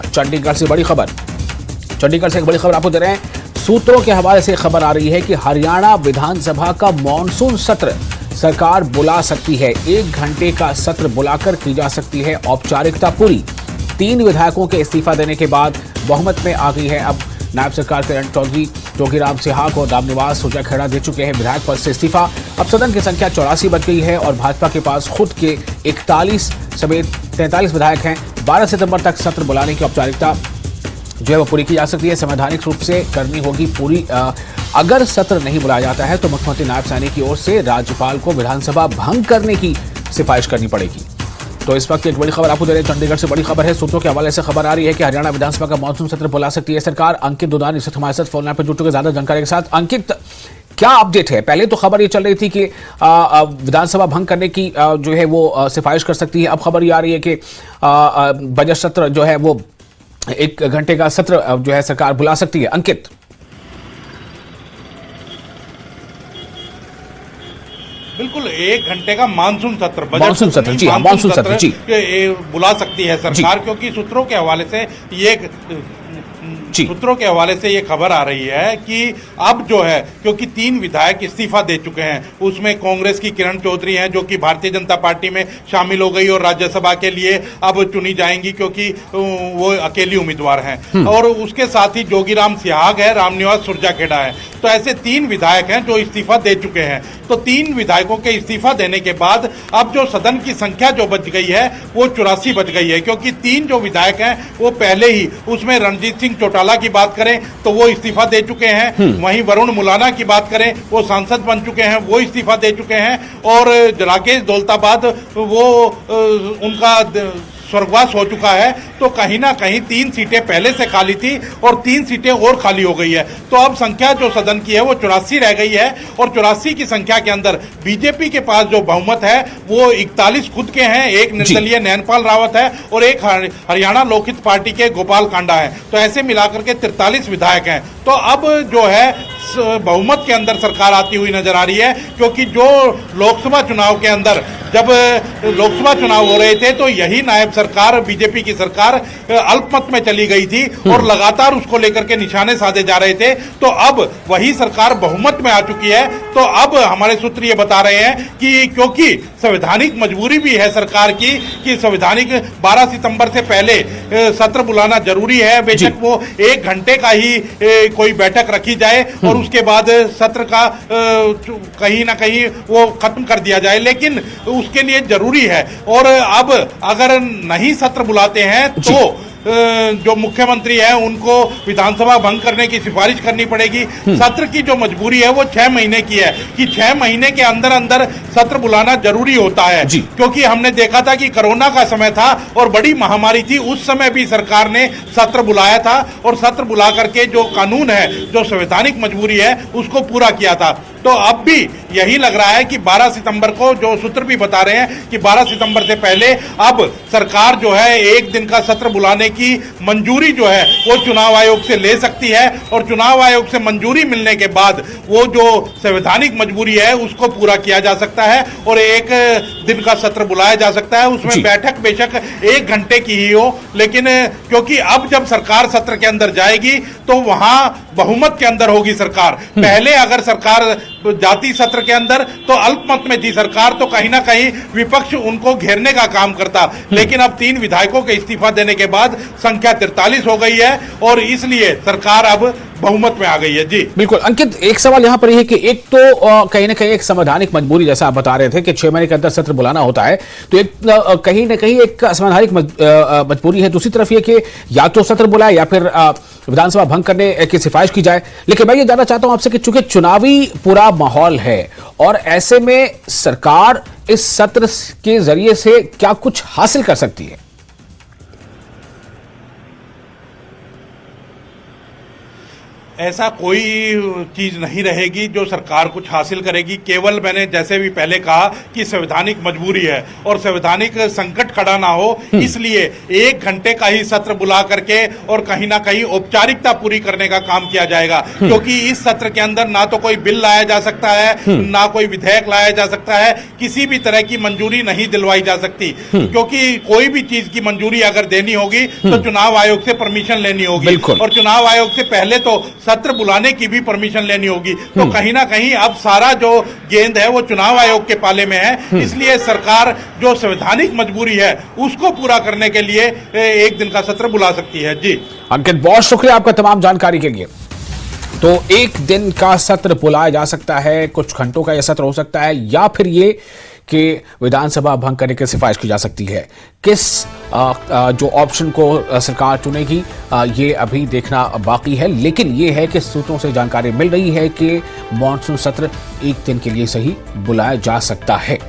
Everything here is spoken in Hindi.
चंडीगढ़ से बड़ी खबर, चंडीगढ़ से एक बड़ी खबर आपको दे रहे हैं। सूत्रों के हवाले से खबर आ रही है कि हरियाणा विधानसभा का मॉनसून सत्र सरकार बुला सकती है। 1 घंटे का सत्र बुलाकर की जा सकती है औपचारिकता पूरी। 3 विधायकों के इस्तीफा देने के बाद बहुमत में आ गई है अब नायब सरकार किरण चौधरी। जोगीराम सिहाग और रामनिवास सुरजाखेड़ा दे चुके हैं विधायक पद से इस्तीफा। अब सदन की संख्या 84 बच गई है और भाजपा के पास खुद के 41 समेत 43 विधायक हैं। 12 सितंबर तक सत्र बुलाने की औपचारिकता जो है वो पूरी की जा सकती है। संवैधानिक रूप से करनी होगी पूरी। अगर सत्र नहीं बुलाया जाता है तो मुख्यमंत्री नायब सैनी की ओर से राज्यपाल को विधानसभा भंग करने की सिफारिश करनी पड़ेगी। तो इस वक्त एक बड़ी खबर आपको दे रहे हैं, चंडीगढ़ से बड़ी खबर है। सूत्रों के हवाले से खबर आ रही है कि हरियाणा विधानसभा का मॉनसून सत्र बुला सकती है सरकार। अंकित दुधान इस वक्त हमारे साथ फोन लाइन पर जुड़ चुके ज्यादा जानकारी के साथ। अंकित, क्या अपडेट है? पहले तो खबर ये चल रही थी कि विधानसभा भंग करने की जो है वो सिफारिश कर सकती है। अब खबर ये आ रही है कि बजट सत्र जो है वो 1 घंटे का सत्र जो है सरकार बुला सकती है। अंकित, बिल्कुल 1 घंटे का मानसून सत्र, मानसून सत्र जी, मानसून सत्र जी बुला सकती है सरकार, क्योंकि सूत्रों के हवाले से ये खबर आ रही है कि अब जो है, क्योंकि 3 विधायक इस्तीफा दे चुके हैं, उसमें कांग्रेस की किरण चौधरी हैं जो कि भारतीय जनता पार्टी में शामिल हो गई और राज्यसभा के लिए अब चुनी जाएंगी क्योंकि वो अकेली उम्मीदवार हैं। और उसके साथ ही जोगीराम सिहाग है, रामनिवास सुरजाखेड़ा है। तो ऐसे 3 विधायक हैं जो इस्तीफा दे चुके हैं। तो 3 विधायकों के इस्तीफा देने के बाद अब जो सदन की संख्या जो बच गई है वो 84 बच गई है, क्योंकि 3 जो विधायक हैं वो पहले ही, उसमें रणजीत सिंह चौटाला की बात करें तो वो इस्तीफा दे चुके हैं। वहीं वरुण मुलाना की बात करें, वो सांसद बन चुके हैं, वो इस्तीफा दे चुके हैं। और राकेश दौलताबाद वो उनका स्वर्गवास हो चुका है। तो कहीं ना कहीं 3 सीटें पहले से खाली थी और 3 सीटें और खाली हो गई है। तो अब संख्या जो सदन की है वो 84 रह गई है और 84 की संख्या के अंदर बीजेपी के पास जो बहुमत है वो 41 खुद के हैं, एक निर्दलीय नैनपाल रावत है और एक हरियाणा लोकहित पार्टी के गोपाल कांडा है। तो ऐसे मिलाकर के 43 विधायक हैं। तो अब जो है बहुमत के अंदर सरकार आती हुई नजर आ रही है, क्योंकि जो लोकसभा चुनाव के अंदर जब लोकसभा चुनाव हो रहे थे तो यही नायब सरकार, बीजेपी की सरकार अल्पमत में चली गई थी और लगातार उसको लेकर के निशाने साधे जा रहे थे। तो अब वही सरकार बहुमत में आ चुकी है। तो अब हमारे सूत्र ये बता रहे हैं कि क्योंकि संवैधानिक मजबूरी भी है सरकार की कि संवैधानिक 12 सितंबर से पहले सत्र बुलाना जरूरी है। बेशक वो 1 घंटे का ही कोई बैठक रखी जाए और उसके बाद सत्र का कहीं ना कहीं वो खत्म कर दिया जाए, लेकिन उसके लिए जरूरी है। और अब अगर नहीं सत्र बुलाते हैं तो जो मुख्यमंत्री है उनको विधानसभा भंग करने की सिफारिश करनी पड़ेगी। सत्र की जो मजबूरी है वो 6 महीने की है कि 6 महीने के अंदर अंदर सत्र बुलाना जरूरी होता है, क्योंकि हमने देखा था कि कोरोना का समय था और बड़ी महामारी थी, उस समय भी सरकार ने सत्र बुलाया था और सत्र बुला करके जो कानून है, जो संवैधानिक मजबूरी है, उसको पूरा किया था। तो अब भी यही लग रहा है कि 12 सितंबर को, जो सूत्र भी बता रहे हैं कि 12 सितंबर से पहले अब सरकार जो है 1 दिन का सत्र बुलाने की मंजूरी जो है वो चुनाव आयोग से ले सकती है और चुनाव आयोग से मंजूरी मिलने के बाद वो जो संवैधानिक मजबूरी है उसको पूरा किया जा सकता है और 1 दिन का सत्र बुलाया जा सकता है। उसमें बैठक बेशक 1 घंटे की ही हो, लेकिन क्योंकि अब जब सरकार सत्र के अंदर जाएगी तो वहां बहुमत के अंदर होगी सरकार। पहले अगर सरकार जाति सत्र के अंदर तो अल्पमत में थी सरकार, तो कहीं ना कहीं विपक्ष उनको घेरने का काम करता, लेकिन अब 3 विधायकों के इस्तीफा देने के बाद संख्या 43 हो गई है और इसलिए सरकार अब बहुमत में आ गई है। जी बिल्कुल। अंकित, एक सवाल यहां पर यह है कि एक तो कहीं ना कहीं एक संवैधानिक मजबूरी, जैसा आप बता रहे थे कि 6 महीने के अंदर सत्र बुलाना होता है, तो एक कहीं ना कहीं एक संवैधानिक मजबूरी है। दूसरी तरफ यह कि या तो सत्र बुलाए या फिर विधानसभा भंग करने की सिफारिश की जाए। लेकिन मैं ये जानना चाहता हूं आपसे कि चूंकि चुनावी पूरा माहौल है और ऐसे में सरकार इस सत्र के जरिए से क्या कुछ हासिल कर सकती है? ऐसा कोई चीज नहीं रहेगी जो सरकार कुछ हासिल करेगी। केवल मैंने जैसे भी पहले कहा कि संवैधानिक मजबूरी है और संवैधानिक संकट खड़ा ना हो, इसलिए 1 घंटे का ही सत्र बुला करके और कहीं ना कहीं औपचारिकता पूरी करने का काम किया जाएगा, क्योंकि इस सत्र के अंदर ना तो कोई बिल लाया जा सकता है, ना कोई विधेयक लाया जा सकता है, किसी भी तरह की मंजूरी नहीं दिलवाई जा सकती, क्योंकि कोई भी चीज की मंजूरी अगर देनी होगी तो चुनाव आयोग से परमिशन लेनी होगी और चुनाव आयोग से पहले तो सत्र बुलाने की भी परमिशन लेनी होगी। तो कहीं ना कहीं अब सारा जो गेंद है वो चुनाव आयोग के पाले में है, इसलिए सरकार जो संवैधानिक मजबूरी है उसको पूरा करने के लिए 1 दिन का सत्र बुला सकती है। जी अंकित, बहुत शुक्रिया आपका तमाम जानकारी के लिए। तो 1 दिन का सत्र बुलाया जा सकता है, कुछ घंटों का यह सत्र हो सकता है, या फिर ये कि विधानसभा भंग करने की सिफारिश की जा सकती है। किस जो ऑप्शन को सरकार चुनेगी ये अभी देखना बाकी है, लेकिन ये है कि सूत्रों से जानकारी मिल रही है कि मॉनसून सत्र 1 दिन के लिए सही बुलाया जा सकता है।